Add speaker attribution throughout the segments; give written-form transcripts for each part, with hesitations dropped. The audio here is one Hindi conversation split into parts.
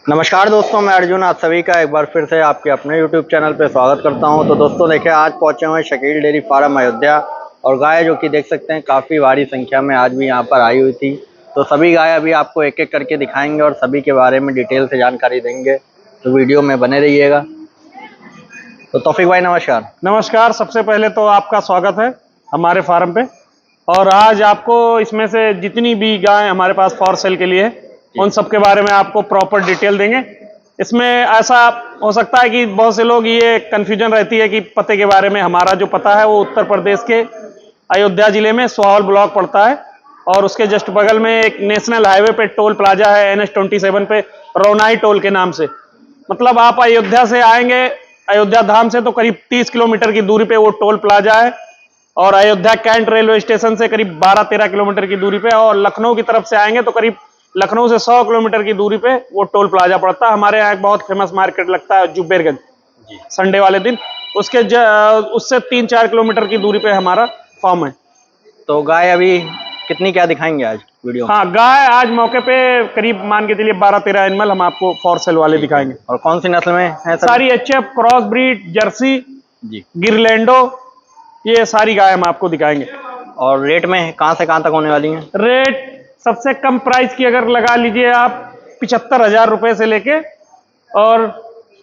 Speaker 1: नमस्कार दोस्तों, मैं अर्जुन आप सभी का एक बार फिर से आपके अपने YouTube चैनल पे स्वागत करता हूं। तो दोस्तों देखिए, आज पहुंचे हुए शकील डेयरी फार्म अयोध्या और गाय जो कि देख सकते हैं काफ़ी भारी संख्या में आज भी यहां पर आई हुई थी। तो सभी गाय अभी आपको एक एक करके दिखाएंगे और सभी के बारे में डिटेल से जानकारी देंगे, तो वीडियो में बने रहिएगा। तो तौफीक भाई नमस्कार।
Speaker 2: नमस्कार। सबसे पहले तो आपका स्वागत है हमारे फार्म पे। और आज आपको इसमें से जितनी भी गाय हमारे पास फॉर सेल के लिए है उन सब के बारे में आपको प्रॉपर डिटेल देंगे। इसमें ऐसा हो सकता है कि बहुत से लोग ये कन्फ्यूजन रहती है कि पते के बारे में। हमारा जो पता है वो उत्तर प्रदेश के अयोध्या जिले में सोहावल ब्लॉक पड़ता है और उसके जस्ट बगल में एक नेशनल हाईवे पे टोल प्लाजा है NH27 पे, रौनाई टोल के नाम से। मतलब आप अयोध्या से आएंगे, अयोध्या धाम से, तो करीब 30 किलोमीटर की दूरी पे वो टोल प्लाजा है। और अयोध्या कैंट रेलवे स्टेशन से करीब 12-13 किलोमीटर की दूरी पे, और लखनऊ की तरफ से आएंगे तो करीब लखनऊ से 100 किलोमीटर की दूरी पे वो टोल प्लाजा पड़ता है। हमारे यहाँ एक बहुत फेमस मार्केट लगता है जुब्बेरगंज, संडे वाले दिन। उसके उससे 3-4 किलोमीटर की दूरी पे हमारा फार्म है।
Speaker 1: तो गाय अभी कितनी क्या दिखाएंगे आज वीडियो में?
Speaker 2: हाँ, गाय आज मौके पे करीब मान के चलिए 12-13 एनिमल हम आपको फॉर सेल वाले दिखाएंगे।
Speaker 1: और कौन सी नस्ल में है सर?
Speaker 2: सारी HF, क्रॉस ब्रीड, जर्सी
Speaker 1: जी,
Speaker 2: गिरलैंडो, ये सारी गाय हम आपको दिखाएंगे।
Speaker 1: और रेट में कहां से कहां तक होने वाली हैं?
Speaker 2: रेट सबसे कम प्राइस की अगर लगा लीजिए आप 75,000 रुपए से लेके, और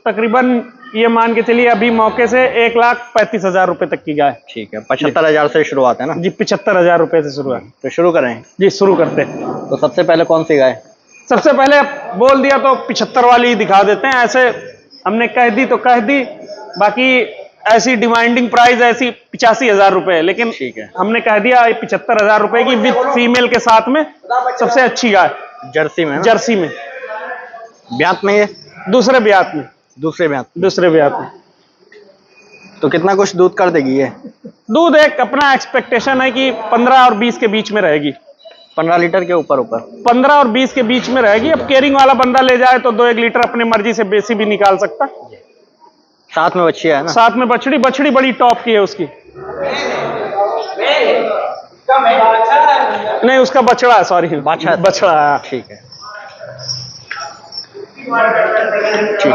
Speaker 2: तकरीबन ये मान के चलिए अभी मौके से 1,35,000 रुपए तक की गाय।
Speaker 1: ठीक है, 75,000 से शुरुआत है ना
Speaker 2: जी, 75,000 रुपए से शुरू है।
Speaker 1: तो शुरू करें।
Speaker 2: जी, शुरू करते हैं।
Speaker 1: तो सबसे पहले कौन सी गाय?
Speaker 2: सबसे पहले बोल दिया तो 75 वाली ही दिखा देते हैं। ऐसे हमने कह दी तो कह दी, बाकी ऐसी डिमांडिंग प्राइस ऐसी 85,000 रुपए है, लेकिन
Speaker 1: ठीक है,
Speaker 2: हमने कह दिया 75,000 रुपए की विद फीमेल के साथ में सबसे अच्छी गाय
Speaker 1: जर्सी में ना?
Speaker 2: जर्सी में।
Speaker 1: ब्यात में? ये
Speaker 2: दूसरे ब्यात में।
Speaker 1: दूसरे ब्यात।
Speaker 2: दूसरे ब्यात में।
Speaker 1: तो कितना कुछ दूध कर देगी ये?
Speaker 2: दूध एक अपना एक्सपेक्टेशन है कि 15 और 20 के बीच में रहेगी।
Speaker 1: 15 लीटर के ऊपर
Speaker 2: 15 और 20 के बीच में रहेगी। अब केयरिंग वाला बंदा ले जाए तो 2-1 लीटर अपनी मर्जी से बेसी भी निकाल सकता।
Speaker 1: साथ में बच्ची है ना?
Speaker 2: साथ में बछड़ी बड़ी टॉप की है उसकी। नहीं, उसका बछड़ा है, सॉरी, बछड़ा है।
Speaker 1: ठीक है, ठीक।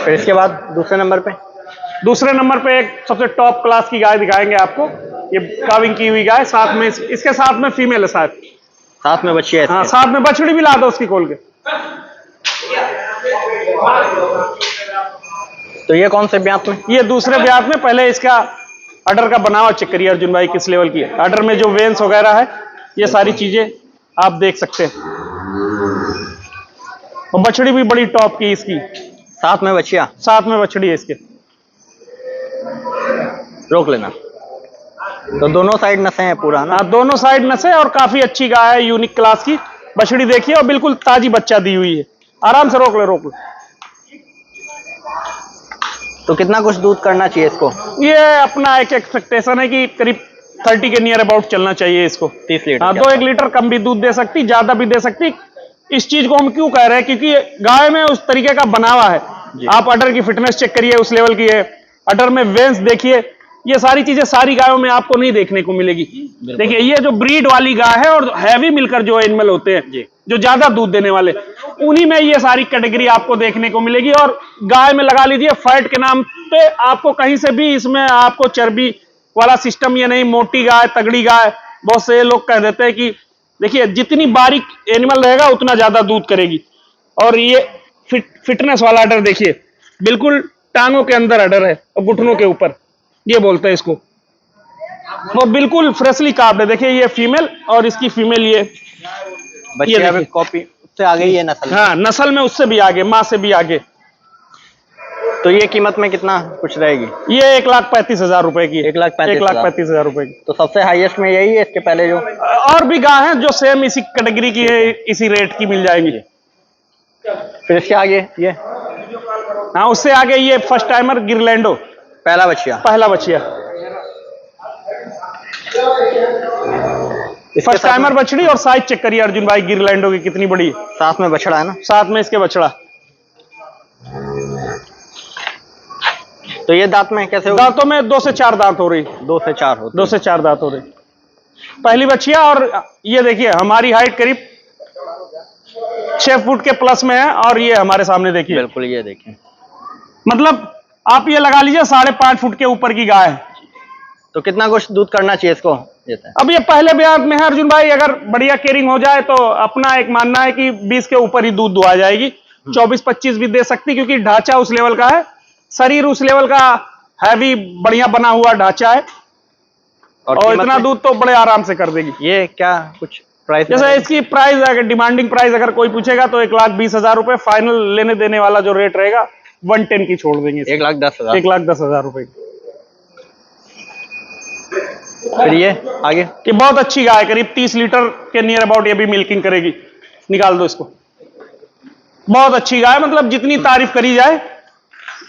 Speaker 1: फिर इसके बाद दूसरे नंबर पे एक सबसे टॉप क्लास की गाय दिखाएंगे आपको। ये काविंग की हुई गाय, साथ में इसके साथ में फीमेल है, साथ में बच्ची है।
Speaker 2: हाँ, साथ में बछड़ी भी ला दो उसकी खोल के।
Speaker 1: तो ये कौन से ब्यात में?
Speaker 2: ये दूसरे ब्यात में। पहले इसका अडर का बनावा चेक करिए अर्जुन भाई, किस लेवल की है। अडर में जो वेन्स वगैरह है, ये सारी चीजें आप देख सकते हैं। और बछड़ी भी बड़ी टॉप की इसकी।
Speaker 1: साथ में बच्चिया?
Speaker 2: साथ में बछड़ी है इसके।
Speaker 1: रोक लेना। तो दोनों साइड नसें हैं पूरा ना?
Speaker 2: हाँ, दोनों साइड नसें, और काफी अच्छी गाय है, यूनिक क्लास की। बछड़ी देखिए, और बिल्कुल ताजी बच्चा दी हुई है। आराम से रोक ले।
Speaker 1: तो कितना कुछ दूध करना चाहिए इसको?
Speaker 2: ये अपना एक एक्सपेक्टेशन है कि करीब 30 के नियर अबाउट चलना चाहिए इसको।
Speaker 1: 30 लीटर?
Speaker 2: हाँ, 2-1 लीटर कम भी दूध दे सकती, ज्यादा भी दे सकती। इस चीज को हम क्यों कह रहे हैं, क्योंकि गाय में उस तरीके का बनावा है। आप अडर की फिटनेस चेक करिए, उस लेवल की है। अडर में वेन्स देखिए, ये सारी चीजें सारी गायों में आपको नहीं देखने को मिलेगी। देखिए, ये जो ब्रीड वाली गाय है और हैवी मिलकर जो एनिमल होते हैं, जो ज्यादा दूध देने वाले, उन्हीं में ये सारी कैटेगरी आपको देखने को मिलेगी। और गाय में लगा लीजिए फैट के नाम पे आपको कहीं से भी इसमें आपको चर्बी वाला सिस्टम ये नहीं। मोटी गाय, तगड़ी गाय, बहुत से लोग कह देते हैं कि देखिए जितनी बारीक एनिमल रहेगा उतना ज्यादा दूध करेगी। और ये फिटनेस वाला अडर देखिए, बिल्कुल टांगों के अंदर अडर है और घुटनों के ऊपर, ये बोलते हैं इसको। वो बिल्कुल फ्रेशली कार्ब्ड है। देखिए, ये फीमेल और इसकी फीमेल ये
Speaker 1: बच्ची कॉपी उससे आगे ही है नस्ल?
Speaker 2: हाँ, नस्ल में उससे भी आगे, माँ से भी आगे।
Speaker 1: तो ये कीमत में कितना कुछ रहेगी?
Speaker 2: ये 1,35,000 रुपए की।
Speaker 1: 1,35,000
Speaker 2: रुपए की।
Speaker 1: तो सबसे हाईएस्ट में यही है? इसके पहले जो
Speaker 2: और भी गाय हैं जो सेम इसी कैटेगरी की है, इसी रेट की मिल जाएंगी।
Speaker 1: फिर इसके आगे ये?
Speaker 2: हाँ, उससे आगे ये फर्स्ट टाइमर गिरलैंडो,
Speaker 1: पहला बच्चिया।
Speaker 2: फर्स्ट टाइमर बछड़ी। और साइज चेक करिए अर्जुन भाई, गिरलैंडो की कितनी बड़ी है।
Speaker 1: साथ में बछड़ा है ना?
Speaker 2: साथ में इसके बछड़ा।
Speaker 1: तो ये दांत में कैसे होगी?
Speaker 2: दांतों में 2 से 4 दांत हो रही।
Speaker 1: 2 से 4 होती?
Speaker 2: 2 से 4 दांत हो रही पहली बच्चिया। और ये देखिए, हमारी हाइट करीब 6 फुट के प्लस में है। और ये हमारे सामने देखिए,
Speaker 1: बिल्कुल ये देखिए,
Speaker 2: मतलब आप ये लगा लीजिए 5.5 फुट के ऊपर की गाय है।
Speaker 1: तो कितना कुछ दूध करना चाहिए इसको?
Speaker 2: अब ये पहले ब्यात में है अर्जुन भाई, अगर बढ़िया केयरिंग हो जाए तो अपना एक मानना है कि 20 के ऊपर ही दूध दुआ जाएगी। 24-25 भी दे सकती, क्योंकि ढांचा उस लेवल का है, शरीर उस लेवल का हैवी बढ़िया बना हुआ ढांचा है, और इतना दूध तो बड़े आराम से कर देगी।
Speaker 1: ये क्या कुछ प्राइस?
Speaker 2: जैसे इसकी प्राइस, अगर डिमांडिंग प्राइस अगर कोई पूछेगा तो 1,20,000 रुपए, फाइनल लेने देने वाला जो रेट रहेगा 110 की छोड़ देंगे।
Speaker 1: 1,10,000।
Speaker 2: 1,10,000 रुपए।
Speaker 1: फिर ये आगे,
Speaker 2: ये बहुत अच्छी गाय, करीब 30 लीटर के नियर अबाउट ये भी मिल्किंग करेगी। निकाल दो इसको। बहुत अच्छी गाय, मतलब जितनी तारीफ करी जाए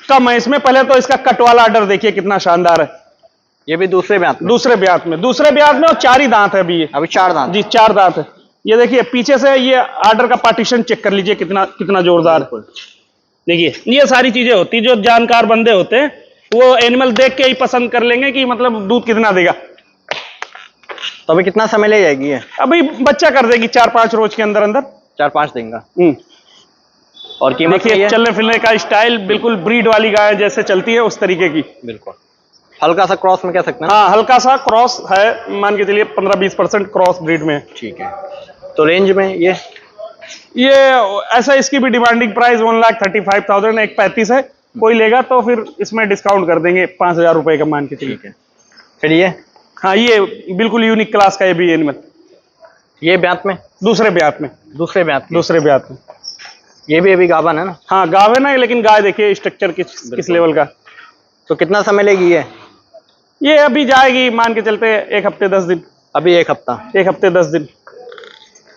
Speaker 2: कम है इसमें। पहले तो इसका कट वाला आर्डर देखिए कितना शानदार है।
Speaker 1: ये भी दूसरे ब्यात में?
Speaker 2: दूसरे ब्यात में और 4 ही दांत है अभी ये।
Speaker 1: अभी 4 दांत?
Speaker 2: जी 4 दांत है। ये देखिए पीछे से ये आर्डर का पार्टीशन चेक कर लीजिए कितना जोरदार है। देखिए ये सारी चीजें होती, जो जानकार बंदे होते हैं वो एनिमल देख के ही पसंद कर लेंगे कि मतलब दूध कितना देगा।
Speaker 1: तो अभी कितना समय ले जाएगी ये?
Speaker 2: अभी बच्चा कर देगी 4-5 रोज के अंदर अंदर।
Speaker 1: 4-5 दिन का। और कीमत
Speaker 2: देखिए चलने फिरने का स्टाइल बिल्कुल ब्रीड वाली गाय जैसे चलती है उस तरीके की।
Speaker 1: बिल्कुल हल्का सा क्रॉस में कह सकते हैं?
Speaker 2: हाँ हल्का सा क्रॉस है, मान के चलिए 15-20% क्रॉस ब्रीड में।
Speaker 1: ठीक है। तो रेंज में ये
Speaker 2: ऐसा इसकी भी डिमांडिंग प्राइस 1,35,000, 1,35 है। कोई लेगा तो फिर इसमें डिस्काउंट कर देंगे 5,000 रुपए का मान के चलिए।
Speaker 1: ठीक है। फिर ये,
Speaker 2: हाँ ये बिल्कुल यूनिक क्लास का ये भी एनिमल।
Speaker 1: ये ब्यात में?
Speaker 2: दूसरे ब्यात में।
Speaker 1: दूसरे ब्यात में। ये भी अभी गाभन है ना? हाँ
Speaker 2: गाभन है, लेकिन गाय देखिए स्ट्रक्चर किस लेवल का।
Speaker 1: तो कितना समय लेगी
Speaker 2: ये अभी जाएगी मान के चलते 1 हफ्ते 10 दिन।
Speaker 1: अभी 1 हफ्ता?
Speaker 2: 1 हफ्ते 10 दिन।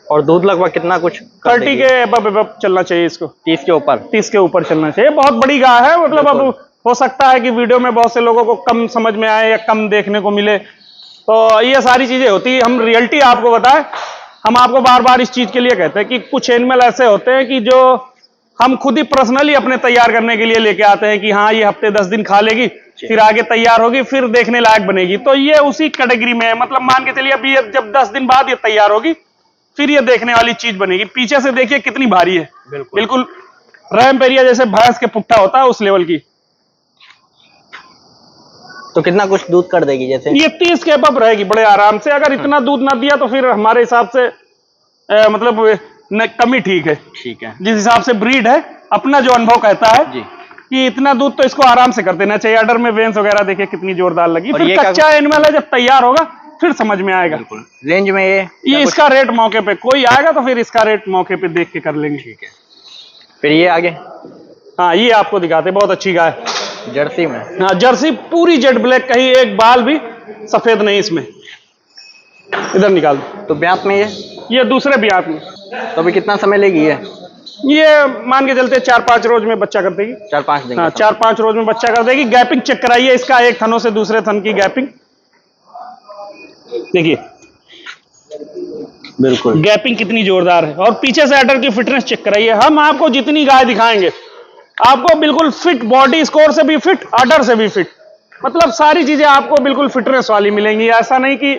Speaker 1: और दूध लगभग कितना कुछ?
Speaker 2: 30 के अब चलना चाहिए इसको।
Speaker 1: 30 के ऊपर? 30
Speaker 2: के ऊपर चलना चाहिए। बहुत बड़ी गाय है, मतलब अब हो सकता है कि वीडियो में बहुत से लोगों को कम समझ में आए या कम देखने को मिले, तो ये सारी चीजें होती है। हम रियलिटी आपको बताएं, हम आपको बार बार इस चीज के लिए कहते हैं कि कुछ एनिमल ऐसे होते हैं कि जो हम खुद ही पर्सनली अपने तैयार करने के लिए लेके आते हैं कि हाँ ये हफ्ते 10 दिन खा लेगी, फिर आगे तैयार होगी, फिर देखने लायक बनेगी। तो ये उसी कैटेगरी में है, मतलब मान के चलिए अभी जब 10 दिन बाद ये तैयार होगी फिर ये देखने वाली चीज बनेगी। पीछे से देखिए कितनी भारी है, बिल्कुल रैमपेरिया जैसे भैंस के पुट्ठा होता है उस लेवल की।
Speaker 1: तो कितना कुछ दूध कर देगी? जैसे
Speaker 2: ये 30 के अबव रहेगी बड़े आराम से। अगर इतना दूध ना दिया तो फिर हमारे हिसाब से मतलब कमी ठीक है।
Speaker 1: ठीक है।
Speaker 2: जिस हिसाब से ब्रीड है, अपना जो अनुभव कहता है
Speaker 1: जी
Speaker 2: कि इतना दूध तो इसको आराम से कर देना चाहिए। ऑर्डर में वेंस वगैरह देखिए कितनी जोरदार लगी। फिर कच्चा एनिमल है, जब तैयार होगा फिर समझ में आएगा।
Speaker 1: रेंज में ये
Speaker 2: इसका रेट मौके पे कोई आएगा तो फिर इसका रेट मौके पे देख के कर लेंगे।
Speaker 1: ठीक है। फिर ये आगे,
Speaker 2: हाँ ये आपको दिखाते, बहुत अच्छी गाय
Speaker 1: जर्सी में।
Speaker 2: हाँ जर्सी पूरी जेट ब्लैक, कहीं एक बाल भी सफेद नहीं इसमें। इधर निकाल दो।
Speaker 1: तो ब्यात में
Speaker 2: ये दूसरे ब्यात में।
Speaker 1: तो अभी कितना समय लेगी
Speaker 2: ये मान के चलते 4-5 रोज में बच्चा कर देगी।
Speaker 1: 4-5 दिन?
Speaker 2: हाँ 4-5 रोज में बच्चा कर देगी। गैपिंग चेक कराइए इसका, एक थनों से दूसरे थन की गैपिंग देखिए,
Speaker 1: बिल्कुल
Speaker 2: गैपिंग कितनी जोरदार है। और पीछे से अडर की फिटनेस चेक कराइए। हम आपको जितनी गाय दिखाएंगे आपको बिल्कुल फिट, बॉडी स्कोर से भी फिट, अडर से भी फिट, मतलब सारी चीजें आपको बिल्कुल फिटनेस वाली मिलेंगी। ऐसा नहीं कि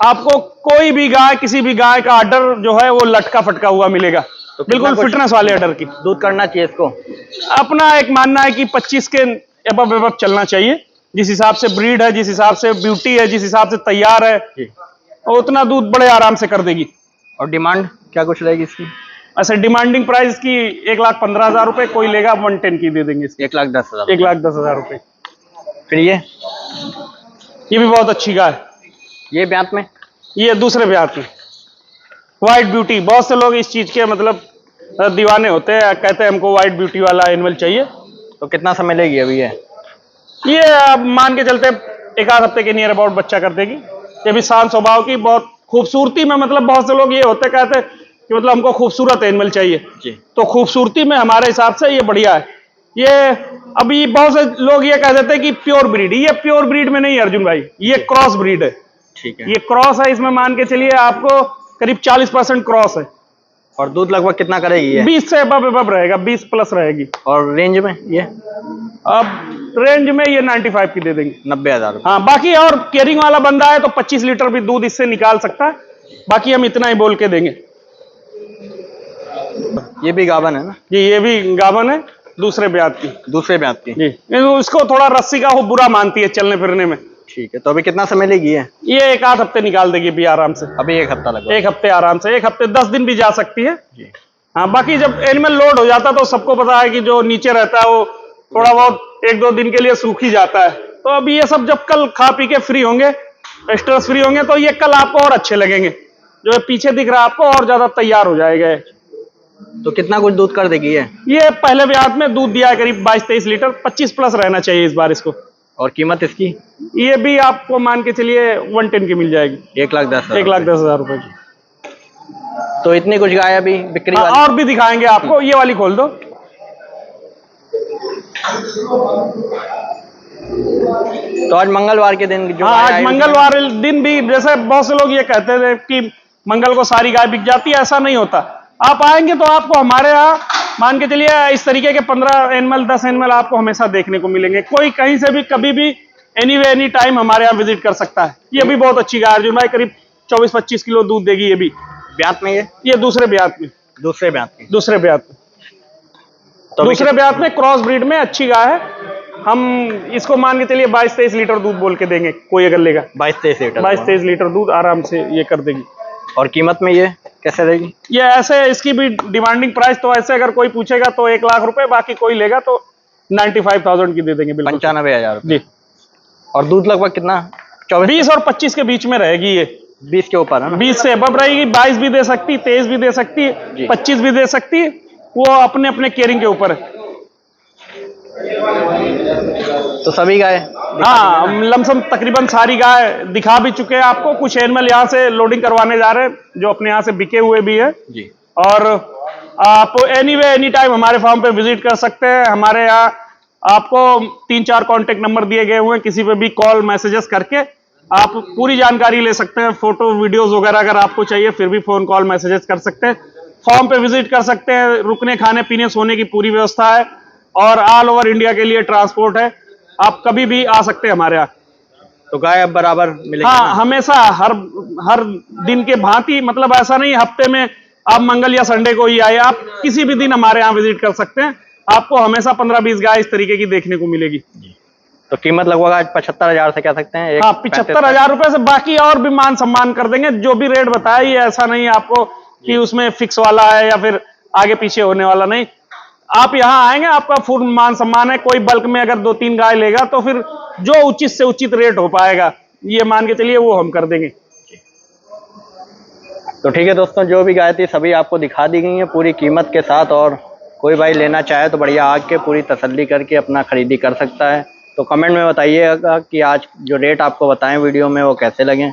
Speaker 2: आपको कोई भी गाय, किसी भी गाय का अडर जो है वो लटका फटका हुआ मिलेगा। तो बिल्कुल फिटनेस वाले अडर की
Speaker 1: दूध करना चाहिए इसको।
Speaker 2: अपना एक मानना है कि 25 के एबव चलना चाहिए। जिस हिसाब से ब्रीड है, जिस हिसाब से ब्यूटी है, जिस हिसाब से तैयार है, उतना दूध बड़े आराम से कर देगी।
Speaker 1: और डिमांड क्या कुछ रहेगी इसकी?
Speaker 2: ऐसे डिमांडिंग प्राइस की 1,15,000 रुपए, कोई लेगा 110 की दे देंगे।
Speaker 1: 1,10,000?
Speaker 2: 1,10,000 रुपए।
Speaker 1: फिर ये
Speaker 2: भी बहुत अच्छी गाय।
Speaker 1: ये ब्यात में? ये
Speaker 2: दूसरे ब्यात में व्हाइट ब्यूटी। बहुत से लोग इस चीज के मतलब दीवाने होते हैं, कहते हैं हमको व्हाइट ब्यूटी वाला एनिमल चाहिए।
Speaker 1: तो कितना समय लेगी अभी
Speaker 2: ये अब मान के चलते 1 हफ्ते के नियर अबाउट बच्चा कर देगी। ये भी शांत स्वभाव की, बहुत खूबसूरती में, मतलब बहुत से लोग ये होते कहते कि मतलब हमको खूबसूरत एनिमल चाहिए जी। तो खूबसूरती में हमारे हिसाब से ये बढ़िया है। ये अभी बहुत से लोग ये कह देते हैं कि प्योर ब्रीड, ये प्योर ब्रीड में नहीं है अर्जुन भाई, ये क्रॉस ब्रीड है।
Speaker 1: ठीक है।
Speaker 2: ये क्रॉस है, इसमें मान के चलिए आपको करीब 40% क्रॉस है।
Speaker 1: और दूध लगभग कितना करेगी ये?
Speaker 2: 20 से अबव रहेगा, 20 प्लस रहेगी।
Speaker 1: और रेंज में ये?
Speaker 2: अब रेंज में ये 95 की दे देंगे।
Speaker 1: 90,000?
Speaker 2: हाँ, बाकी और केयरिंग वाला बंदा है तो 25 लीटर भी दूध इससे निकाल सकता है। बाकी हम इतना ही बोल के देंगे।
Speaker 1: ये भी गाभन है ना?
Speaker 2: जी ये भी गाभन है, दूसरे ब्यात की।
Speaker 1: दूसरे ब्यात की?
Speaker 2: जी, उसको थोड़ा रस्सी का वो बुरा मानती है चलने फिरने में।
Speaker 1: ठीक है, तो अभी कितना समय लेगी है?
Speaker 2: ये 1 आध हफ्ते निकाल देगी भी आराम से।
Speaker 1: अभी 1 हफ्ता लगेगा?
Speaker 2: 1 हफ्ते आराम से, 1 हफ्ते 10 दिन भी जा सकती है
Speaker 1: जी।
Speaker 2: हाँ, बाकी जब एनिमल लोड हो जाता है तो सबको पता है कि जो नीचे रहता है वो थोड़ा बहुत 1-2 दिन के लिए सूख ही जाता है। तो अभी ये सब जब कल खा पी के फ्री होंगे, स्ट्रेस फ्री होंगे, तो ये कल आपको और अच्छे लगेंगे। जो ये पीछे दिख रहा है आपको और ज्यादा तैयार हो जाएगा।
Speaker 1: तो कितना कुछ दूध कर देगी
Speaker 2: ये पहले ब्यात में दूध दिया है करीब 22-23 लीटर, 25 प्लस रहना चाहिए इस बार इसको।
Speaker 1: और कीमत इसकी?
Speaker 2: ये भी आपको मान के चलिए 110 की मिल जाएगी।
Speaker 1: 1,10,000?
Speaker 2: 1,10,000 रुपए की।
Speaker 1: तो इतनी कुछ गाय अभी बिक्री
Speaker 2: हाँ,
Speaker 1: वाली?
Speaker 2: और भी दिखाएंगे आपको, ये वाली खोल दो।
Speaker 1: तो आज मंगलवार के दिन जो
Speaker 2: हाँ,
Speaker 1: गाय
Speaker 2: आज
Speaker 1: आई
Speaker 2: मंगलवार दिन भी, जैसे बहुत से लोग ये कहते थे कि मंगल को सारी गाय बिक जाती है, ऐसा नहीं होता। आप आएंगे तो आपको हमारे यहाँ मान के चलिए इस तरीके के 15 एनिमल 10 एनिमल आपको हमेशा देखने को मिलेंगे। कोई कहीं से भी कभी भी एनी वे एनी टाइम हमारे यहाँ विजिट कर सकता है। ये भी बहुत अच्छी गाय अर्जुन भाई, करीब 24-25 किलो दूध देगी। ये भी
Speaker 1: ब्यात में?
Speaker 2: ये दूसरे ब्यात में।
Speaker 1: दूसरे ब्यात की?
Speaker 2: दूसरे ब्यात में।
Speaker 1: तो
Speaker 2: दूसरे ब्यात में क्रॉस ब्रीड में अच्छी गाय है। हम इसको मान के चलिए 22-23 लीटर दूध बोल के देंगे, कोई अगर लेगा।
Speaker 1: 22-23 लीटर?
Speaker 2: 22-23 लीटर दूध आराम से ये कर देगी।
Speaker 1: और कीमत में ये कैसे रहेगी?
Speaker 2: ये ऐसे इसकी भी डिमांडिंग प्राइस तो ऐसे अगर कोई पूछेगा तो 1 लाख रुपए, बाकी कोई लेगा तो 95,000 की दे देंगे।
Speaker 1: 95,000
Speaker 2: जी।
Speaker 1: और दूध लगभग कितना?
Speaker 2: 20 और 25 के बीच में रहेगी ये।
Speaker 1: 20 के ऊपर है ना?
Speaker 2: 20 से अबव रहेगी, 22 भी दे सकती, 23 भी दे सकती, 25 भी दे सकती। वो अपने अपने केयरिंग के ऊपर है।
Speaker 1: तो सभी गाय?
Speaker 2: हाँ, लमसम तकरीबन सारी गाय दिखा भी चुके हैं आपको। कुछ एनिमल यहाँ से लोडिंग करवाने जा रहे हैं जो अपने यहाँ से बिके हुए भी है
Speaker 1: जी।
Speaker 2: और आप एनी वे एनी टाइम हमारे फार्म पे विजिट कर सकते हैं। हमारे यहाँ आपको 3-4 कॉन्टेक्ट नंबर दिए गए हुए हैं, किसी पे भी कॉल मैसेजेस करके आप पूरी जानकारी ले सकते हैं। फोटो वीडियोस वगैरह अगर आपको चाहिए फिर भी फोन कॉल मैसेजेस कर सकते हैं। फार्म पे विजिट कर सकते हैं। रुकने खाने पीने सोने की पूरी व्यवस्था है और ऑल ओवर इंडिया के लिए ट्रांसपोर्ट है। आप कभी भी आ सकते हैं हमारे यहाँ।
Speaker 1: तो गाय अब बराबर मिलेगी?
Speaker 2: हाँ, हमेशा हर दिन के भांति, मतलब ऐसा नहीं हफ्ते में आप मंगल या संडे को ही आए, आप किसी भी दिन हमारे यहाँ विजिट कर सकते हैं। आपको हमेशा 15-20 गाय इस तरीके की देखने को मिलेगी।
Speaker 1: तो कीमत लगभग आज 75,000 से कह सकते हैं?
Speaker 2: हाँ, 75,000 रुपए से, बाकी और भी मान सम्मान कर देंगे। जो भी रेट बताया ये ऐसा नहीं है आपको कि उसमें फिक्स वाला है या फिर आगे पीछे होने वाला नहीं। आप यहाँ आएंगे, आपका फुल मान सम्मान है। कोई बल्क में अगर 2-3 गाय लेगा तो फिर जो उचित से उचित रेट हो पाएगा ये मान के चलिए वो हम कर देंगे।
Speaker 1: तो ठीक है दोस्तों, जो भी गाय थी सभी आपको दिखा दी गई है पूरी कीमत के साथ। और कोई भाई लेना चाहे तो बढ़िया आके पूरी तसल्ली करके अपना खरीदी कर सकता है। तो कमेंट में बताइएगा कि आज जो रेट आपको बताएं वीडियो में वो कैसे लगे।